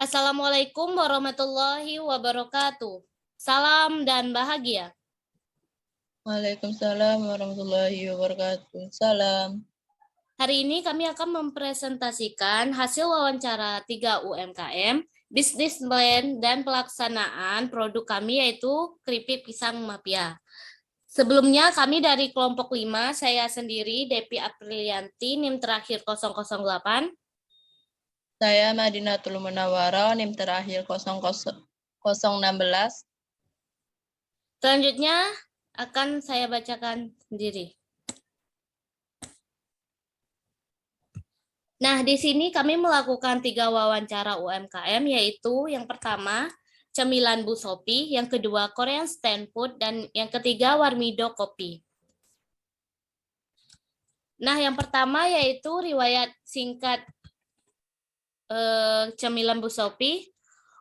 Assalamualaikum warahmatullahi wabarakatuh. Salam dan bahagia. Waalaikumsalam warahmatullahi wabarakatuh. Salam. Hari ini kami akan mempresentasikan hasil wawancara 3 UMKM, bisnis plan, dan pelaksanaan produk kami yaitu keripik pisang mafia. Sebelumnya kami dari kelompok 5, saya sendiri Depi Aprilianti, NIM terakhir 008. Saya Madinatul Munawwarah, NIM terakhir 016. Selanjutnya akan saya bacakan sendiri. Nah, di sini kami melakukan 3 wawancara UMKM, yaitu yang pertama, Cemilan Bu Sopi, yang kedua, Korean Stand Food, dan yang ketiga, Warmido Kopi. Nah, yang pertama yaitu riwayat singkat Cemilan Bu Sopi.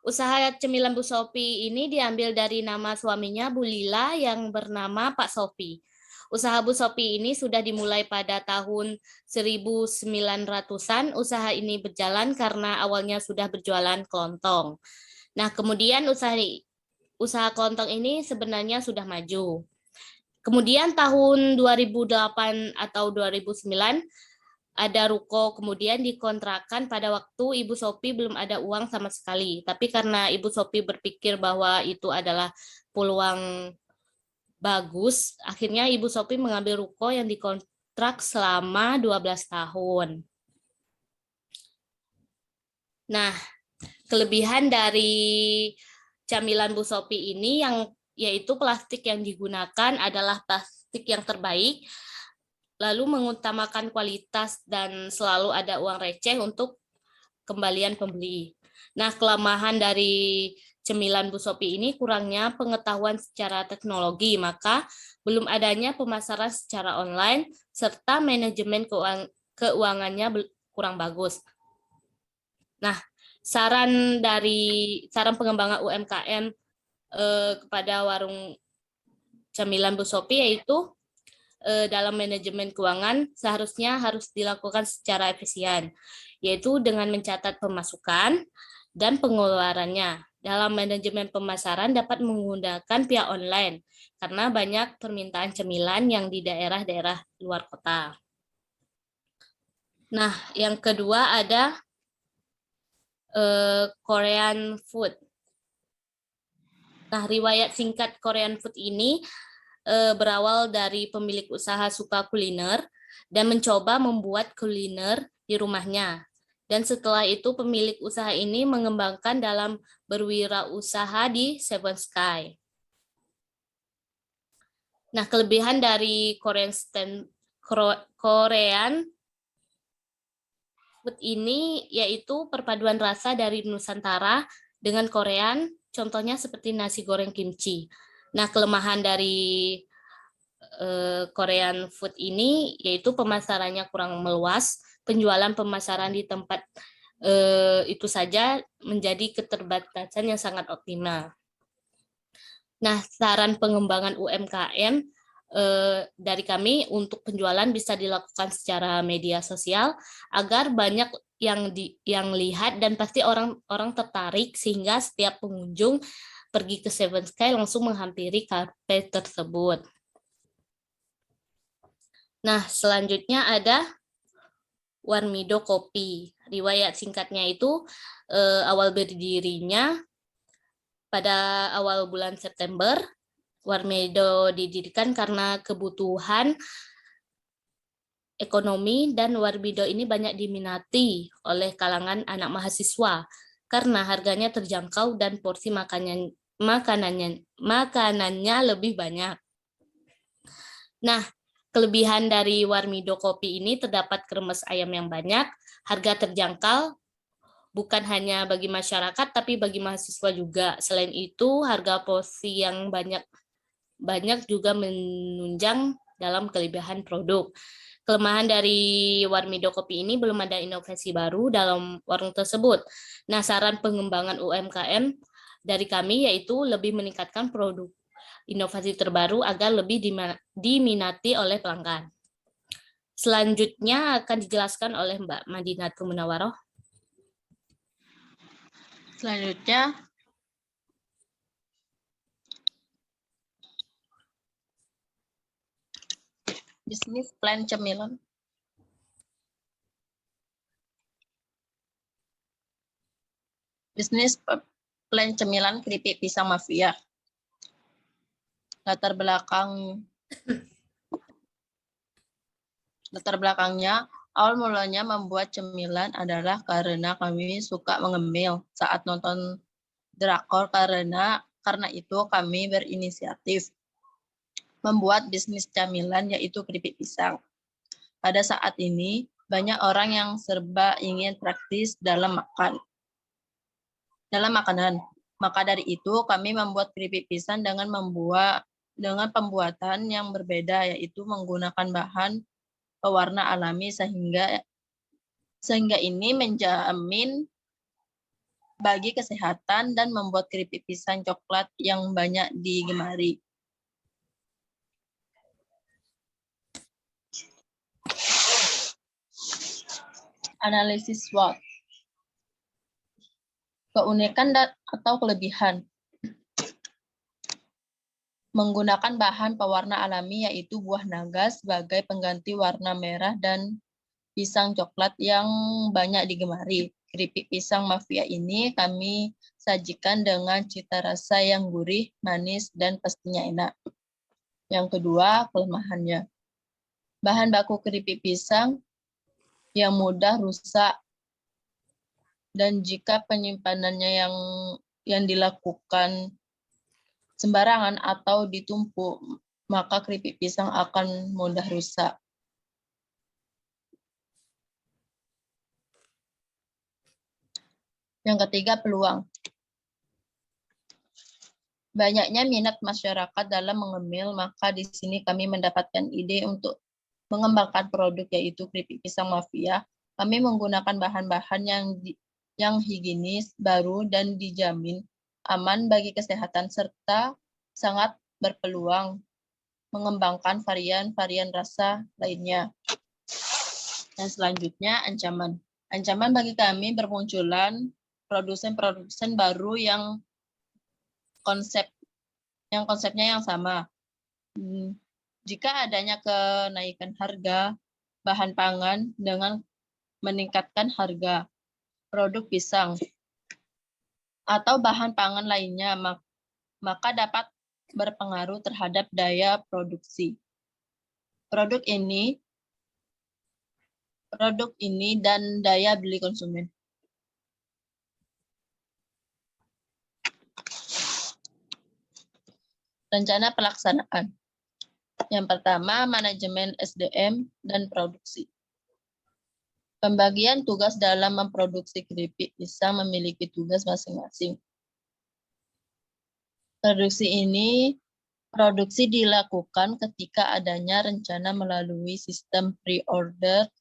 Usaha Cemilan Bu Sopi ini diambil dari nama suaminya, Bu Lila, yang bernama Pak Sopi. Usaha Bu Sopi ini sudah dimulai pada tahun 1900-an. Usaha ini berjalan karena awalnya sudah berjualan kelontong. Nah, kemudian usaha kelontong ini sebenarnya sudah maju. Kemudian tahun 2008 atau 2009 ada ruko, kemudian dikontrakan pada waktu Ibu Sopi belum ada uang sama sekali. Tapi karena Ibu Sopi berpikir bahwa itu adalah peluang bagus, akhirnya Ibu Sopi mengambil ruko yang dikontrak selama 12 tahun. Nah, kelebihan dari camilan Bu Sopi ini yaitu plastik yang digunakan adalah plastik yang terbaik, lalu mengutamakan kualitas dan selalu ada uang receh untuk kembalian pembeli. Nah, kelemahan dari cemilan Bu Sopi ini kurangnya pengetahuan secara teknologi, maka belum adanya pemasaran secara online serta manajemen keuangannya kurang bagus. Nah, saran pengembangan UMKM kepada warung cemilan Bu Sopi yaitu dalam manajemen keuangan seharusnya harus dilakukan secara efisien, yaitu dengan mencatat pemasukan dan pengeluarannya. Dalam manajemen pemasaran dapat menggunakan pihak online, karena banyak permintaan cemilan yang di daerah-daerah luar kota. Nah, yang kedua ada Korean food. Nah, riwayat singkat Korean food ini berawal dari pemilik usaha suka kuliner dan mencoba membuat kuliner di rumahnya. Dan setelah itu pemilik usaha ini mengembangkan dalam berwirausaha di Seven Sky. Nah, kelebihan dari Korean food ini yaitu perpaduan rasa dari Nusantara dengan Korean, contohnya seperti nasi goreng kimchi. Nah, kelemahan dari Korean food ini yaitu pemasarannya kurang meluas, penjualan pemasaran di tempat itu saja menjadi keterbatasan yang sangat optimal. Nah, saran pengembangan UMKM dari kami untuk penjualan bisa dilakukan secara media sosial agar banyak yang lihat dan pasti orang tertarik sehingga setiap pengunjung pergi ke Seven Sky langsung menghampiri kafe tersebut. Nah, selanjutnya ada Warmido Kopi. Riwayat singkatnya itu awal berdirinya pada awal bulan September. Warmido didirikan karena kebutuhan ekonomi dan Warmido ini banyak diminati oleh kalangan anak mahasiswa karena harganya terjangkau dan porsi makanannya lebih banyak. Nah, kelebihan dari Warmido Kopi ini terdapat kremes ayam yang banyak, harga terjangkau, bukan hanya bagi masyarakat, tapi bagi mahasiswa juga. Selain itu, harga porsi yang banyak juga menunjang dalam kelebihan produk. Kelemahan dari Warmido Kopi ini belum ada inovasi baru dalam warung tersebut. Nah, saran pengembangan UMKM dari kami yaitu lebih meningkatkan produk inovasi terbaru agar lebih diminati oleh pelanggan. Selanjutnya akan dijelaskan oleh Mbak Madinatul Munawwarah. Selanjutnya, bisnis plan cemilan. Bisnis plan cemilan keripik pisang mafia. Latar belakangnya, awal mulanya membuat cemilan adalah karena kami suka mengemil saat nonton drakor, karena itu kami berinisiatif membuat bisnis camilan yaitu keripik pisang. Pada saat ini, banyak orang yang serba ingin praktis dalam makanan. Maka dari itu, kami membuat keripik pisang dengan pembuatan yang berbeda, yaitu menggunakan bahan pewarna alami sehingga ini menjamin bagi kesehatan dan membuat keripik pisang coklat yang banyak digemari. Analisis SWOT. Keunikan atau kelebihan. Menggunakan bahan pewarna alami yaitu buah naga sebagai pengganti warna merah dan pisang coklat yang banyak digemari. Keripik pisang mafia ini kami sajikan dengan cita rasa yang gurih, manis, dan pastinya enak. Yang kedua, kelemahannya. Bahan baku keripik pisang yang mudah rusak, dan jika penyimpanannya yang dilakukan sembarangan atau ditumpuk, maka keripik pisang akan mudah rusak. Yang ketiga, peluang. Banyaknya minat masyarakat dalam mengemil, maka di sini kami mendapatkan ide untuk mengembangkan produk yaitu keripik pisang mafia. Kami menggunakan bahan-bahan yang higienis, baru, dan dijamin aman bagi kesehatan, serta sangat berpeluang mengembangkan varian-varian rasa lainnya. Dan selanjutnya, ancaman. Ancaman bagi kami bermunculan produsen-produsen baru yang konsepnya yang sama. Jika adanya kenaikan harga bahan pangan dengan meningkatkan harga produk pisang atau bahan pangan lainnya, maka dapat berpengaruh terhadap daya produksi. Produk ini dan daya beli konsumen. Rencana pelaksanaan. Yang pertama, manajemen SDM dan produksi. Pembagian tugas dalam memproduksi keripik pisang memiliki tugas masing-masing. Produksi dilakukan ketika adanya rencana melalui sistem pre-order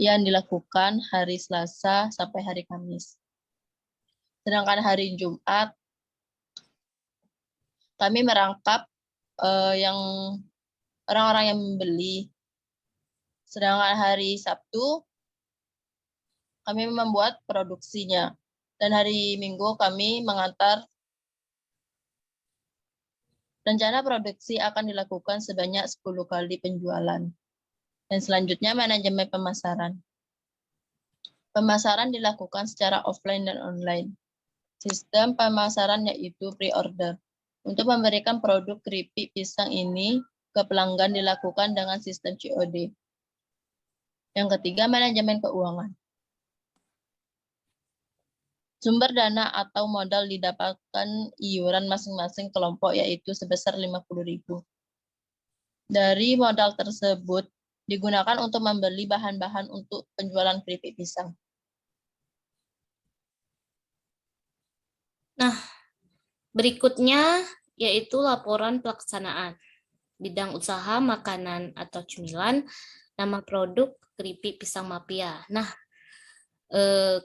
yang dilakukan hari Selasa sampai hari Kamis. Sedangkan hari Jumat, kami merangkap orang-orang yang membeli. Sedangkan hari Sabtu, kami membuat produksinya. Dan hari Minggu kami mengantar. Rencana produksi akan dilakukan sebanyak 10 kali penjualan. Dan selanjutnya manajemen pemasaran. Pemasaran dilakukan secara offline dan online. Sistem pemasaran yaitu pre-order. Untuk memberikan produk keripik pisang ini ke pelanggan dilakukan dengan sistem COD. Yang ketiga, manajemen keuangan. Sumber dana atau modal didapatkan iuran masing-masing kelompok yaitu sebesar 50.000. Dari modal tersebut digunakan untuk membeli bahan-bahan untuk penjualan keripik pisang. Nah, berikutnya yaitu laporan pelaksanaan. Bidang usaha makanan atau cemilan, nama produk keripik pisang mafia. Nah,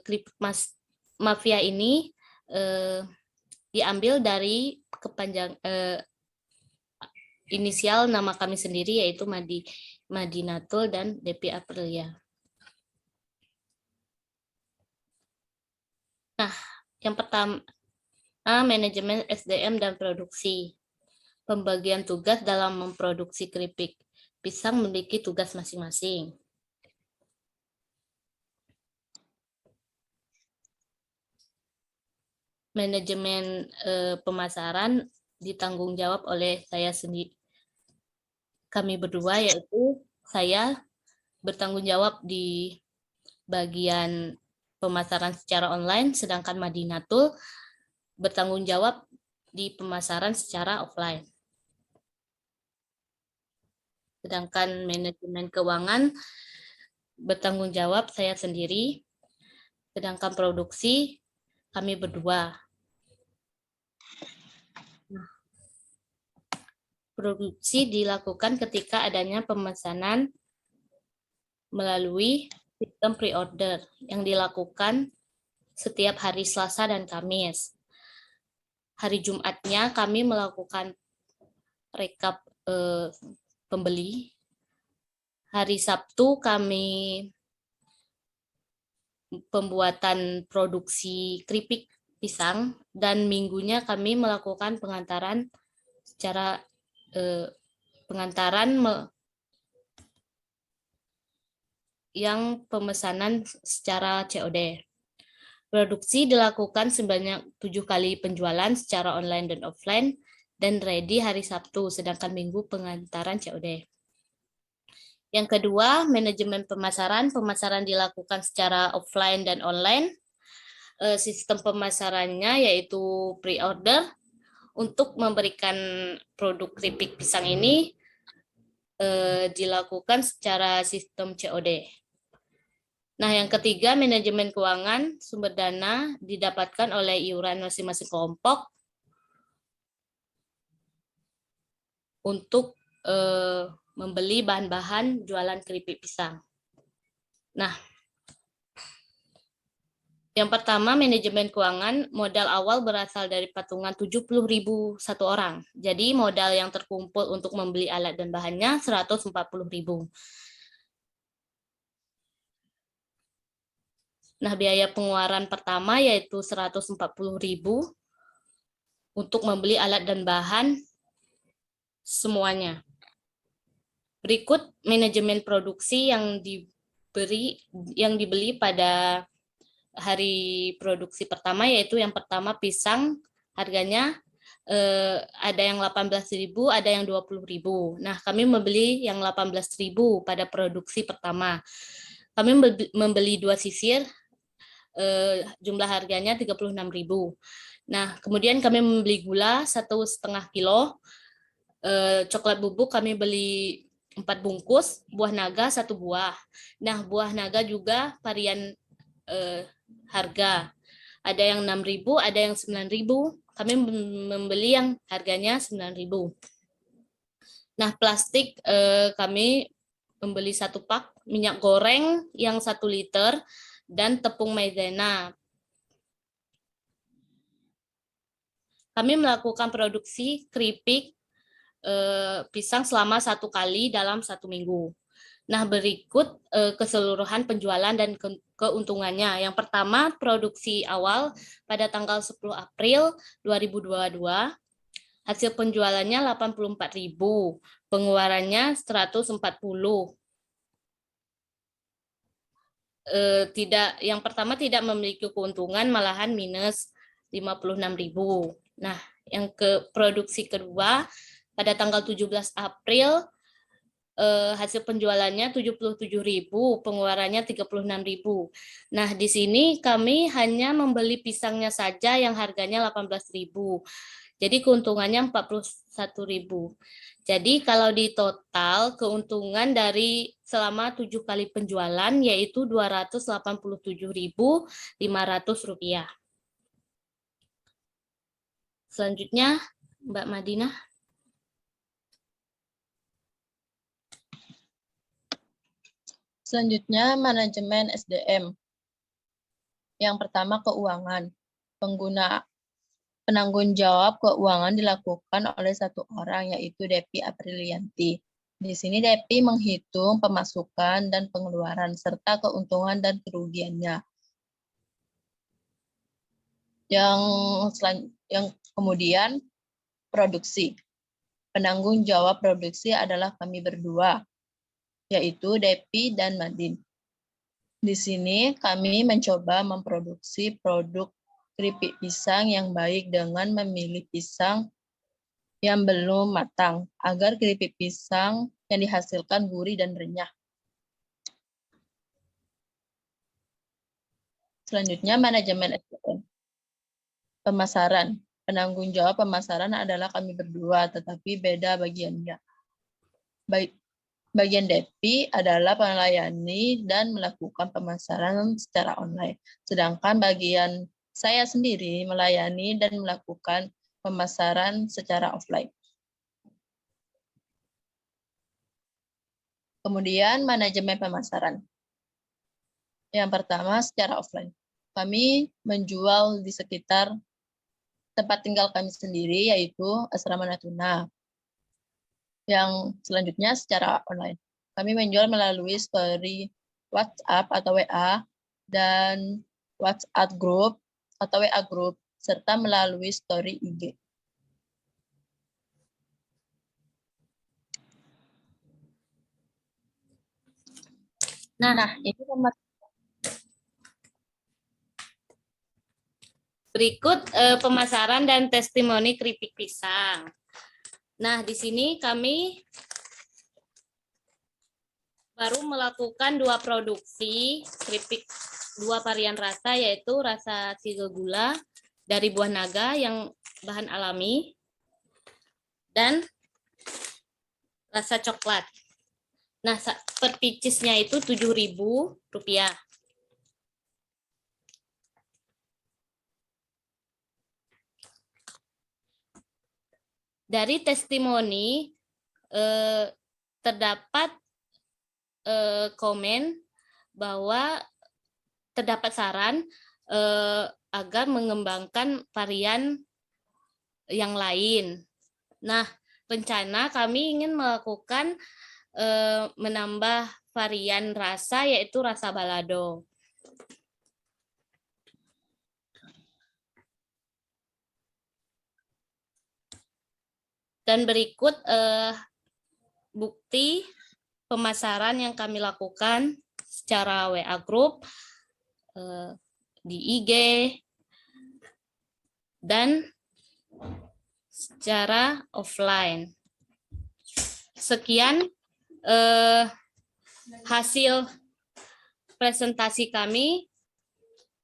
keripik mafia ini diambil dari inisial nama kami sendiri yaitu Madinatul dan Depi Aprilia. Nah, Yang pertama, manajemen SDM dan produksi. Pembagian tugas dalam memproduksi keripik pisang memiliki tugas masing-masing. Manajemen pemasaran ditanggung jawab oleh saya sendiri. Kami berdua, yaitu saya bertanggung jawab di bagian pemasaran secara online, sedangkan Madinatul bertanggung jawab di pemasaran secara offline. Sedangkan manajemen keuangan bertanggung jawab saya sendiri, sedangkan produksi kami berdua. Produksi dilakukan ketika adanya pemesanan melalui sistem pre-order yang dilakukan setiap hari Selasa dan Kamis. Hari Jumatnya kami melakukan rekap pembeli. Hari Sabtu kami pembuatan produksi keripik pisang, dan minggunya kami melakukan pengantaran secara yang pemesanan secara COD. Produksi dilakukan sebanyak 7 kali penjualan secara online dan offline, dan ready hari Sabtu, sedangkan Minggu pengantaran COD. Yang kedua, manajemen pemasaran. Pemasaran dilakukan secara offline dan online. Sistem pemasarannya yaitu pre-order. Untuk memberikan produk keripik pisang ini dilakukan secara sistem COD. Nah, yang ketiga, manajemen keuangan. Sumber dana didapatkan oleh iuran masing-masing kelompok untuk membeli bahan-bahan jualan keripik pisang. Nah, yang pertama, manajemen keuangan. Modal awal berasal dari patungan 70.000 satu orang. Jadi modal yang terkumpul untuk membeli alat dan bahannya 140.000. Nah, biaya pengeluaran pertama yaitu 140.000 untuk membeli alat dan bahan semuanya. Berikut manajemen produksi yang dibeli pada hari produksi pertama, yaitu yang pertama pisang, harganya ada yang 18.000, ada yang 20.000. Nah, kami membeli yang 18.000 pada produksi pertama. Kami membeli 2 sisir, jumlah harganya 36.000. Nah, kemudian kami membeli gula 1,5 kilo, coklat bubuk kami beli 4 bungkus, buah naga 1 buah. Nah, buah naga juga varian harga. Ada yang 6.000, ada yang 9.000. Kami membeli yang harganya 9.000. Nah, plastik kami membeli 1 pak, minyak goreng yang 1 liter, dan tepung maizena. Kami melakukan produksi keripik pisang selama 1 kali dalam 1 minggu. Nah, berikut keseluruhan penjualan dan keuntungannya. Yang pertama, produksi awal pada tanggal 10 April 2022, hasil penjualannya 84.000, pengeluarannya 140. Yang pertama tidak memiliki keuntungan, malahan minus 56.000. Nah, yang produksi kedua pada tanggal 17 April hasil penjualannya 77.000, pengeluarannya 36.000. Nah, di sini kami hanya membeli pisangnya saja yang harganya 18.000. Jadi keuntungannya 41.000. Jadi kalau di total keuntungan dari selama 7 kali penjualan yaitu Rp287.500. Selanjutnya Mbak Madinah. Selanjutnya, manajemen SDM. Yang pertama, keuangan. Penanggung jawab keuangan dilakukan oleh 1 orang, yaitu Depi Aprilianti. Di sini Depi menghitung pemasukan dan pengeluaran, serta keuntungan dan kerugiannya. Yang kemudian produksi. Penanggung jawab produksi adalah kami berdua, yaitu Depi dan Madin. Di sini kami mencoba memproduksi produk keripik pisang yang baik dengan memilih pisang yang belum matang, agar keripik pisang yang dihasilkan gurih dan renyah. Selanjutnya, manajemen SDM. Pemasaran. Penanggung jawab pemasaran adalah kami berdua, tetapi beda bagiannya. Bagian Depi adalah melayani dan melakukan pemasaran secara online. Sedangkan bagian saya sendiri melayani dan melakukan pemasaran secara offline. Kemudian manajemen pemasaran. Yang pertama secara offline. Kami menjual di sekitar tempat tinggal kami sendiri, yaitu Asrama Natuna. Yang selanjutnya secara online. Kami menjual melalui story WhatsApp atau WA dan WhatsApp group atau WA group, serta melalui story IG. Nah, ini Berikut pemasaran dan testimoni keripik pisang. Nah, di sini kami baru melakukan 2 produksi keripik 2 varian rasa, yaitu rasa 3 gula dari buah naga yang bahan alami dan rasa coklat. Nah, per picisnya itu Rp7.000. Dari testimoni terdapat komen bahwa terdapat saran agar mengembangkan varian yang lain. Nah, rencana kami ingin melakukan menambah varian rasa, yaitu rasa balado. Dan berikut bukti pemasaran yang kami lakukan secara WA group, di IG, dan secara offline. Sekian hasil presentasi kami.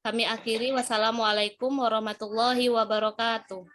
Kami akhiri. Wassalamualaikum warahmatullahi wabarakatuh.